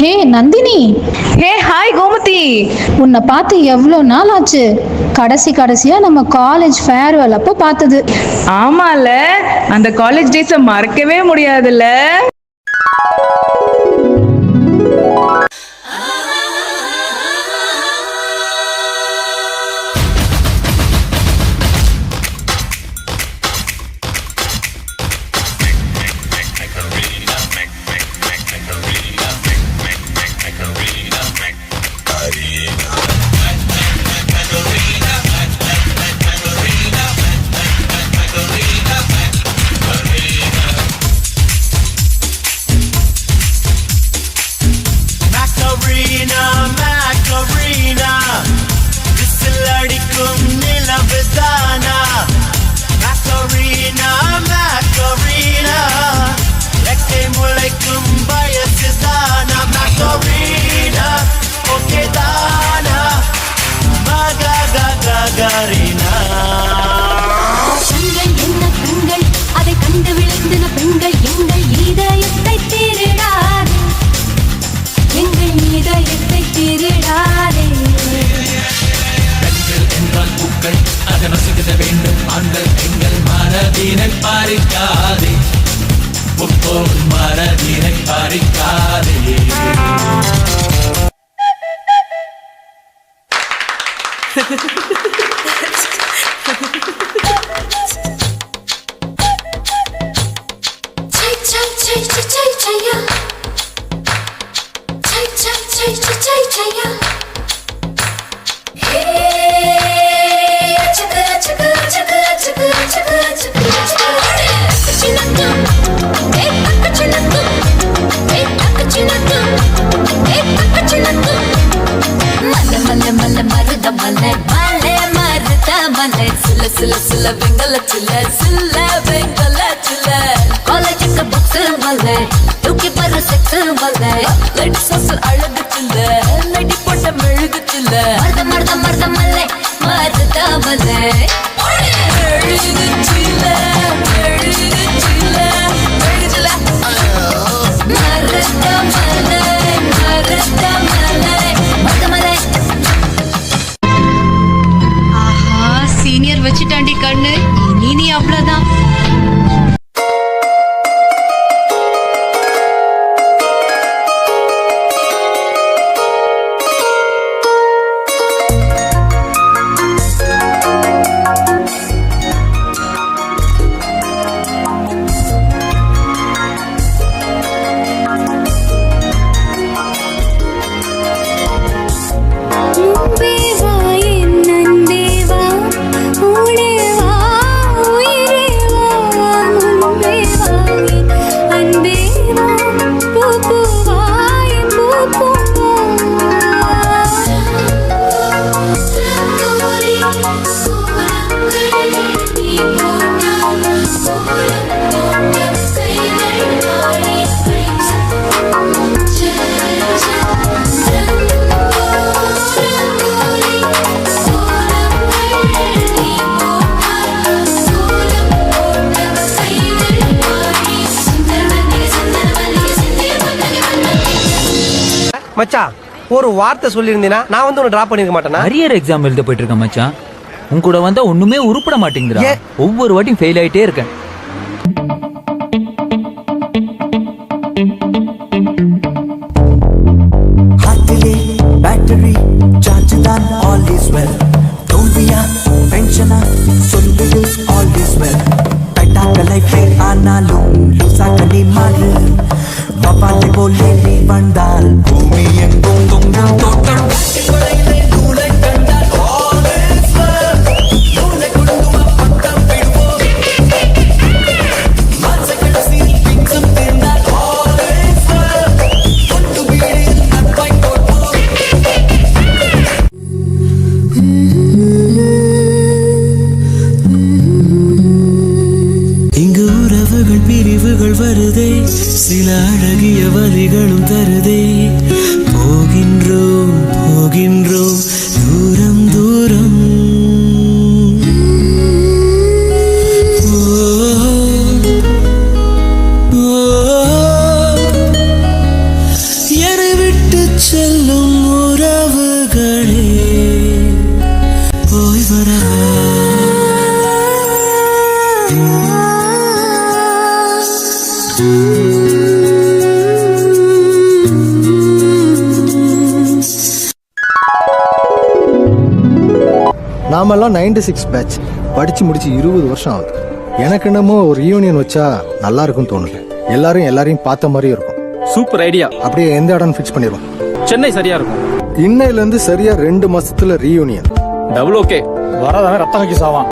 ஹே Nandini, hey hi Gomathi. உன்னை பார்த்து எவ்வளோ நாள் ஆச்சு. கடைசியா நம்ம காலேஜ் ஃபேர்வெல் அப்போ பார்த்தது. ஆமால, அந்த காலேஜ் டேஸை மறக்கவே முடியாதுல்ல. பறிக்காதே மனதினை பறிக்காதே. சீனியர் வச்சுட்டாண்டி கண்ணு, இனி நீ அவ்வளவுதான். மச்சான், ஒரு வார்த்தை சொல்லியிருந்தீனா நான் வந்து உன்னை டிராப் பண்ணிருக்க மாட்டேனா? அரியர் எக்ஸாம் எழுத போயிட்டு இருக்கேன் மச்சான். உன் கூட வந்தா ஒண்ணுமே உருப்பட மாட்டேங்குதுடா. ஒவ்வொரு வாட்டியும் ஃபெயில் ஆயிட்டே இருக்கேன். ஹார்ட்லே பேட்டரி சார்ஜ் தான் ஆல் இஸ் வெல். தோல்வியா டென்ஷனா சொல்லுது ஆல் இஸ் வெல். பெட்டாக்க லைஃபே ஆனாலும் லூசாக்க நீ மாறு. வவாலை போலே நீ வந்தால் பூமி எங்கும் தொங்கும் தோட்டம். இங்கு உறவுகள் பிரிவுகள் வருதே, சில அழகிய வலிகளும் தருதே. போகின்றோம் போகின்றோம் தூரம் தூரம். எரு விட்டு நாமெல்லாம் 96 பேட்ச் படிச்சு முடிச்சு 20 வருஷம் ஆகுது. எனக்கு என்னமோ ஒரு ரீயூனியன் வச்சா நல்லா இருக்கும்னு தோணுது. எல்லாரையும் பார்த்த மாதிரியும் இருக்கும். Super idea. அப்படியே எந்த இடம் ஃபிக்ஸ் பண்ணிடுவோம். சென்னை சரியா இருக்கும். இன்னையில இருந்து சரியா 2 மாசத்துல ரீயூனியன். Double okay. வரதானே ரத்தம் வைக்க சாவான்.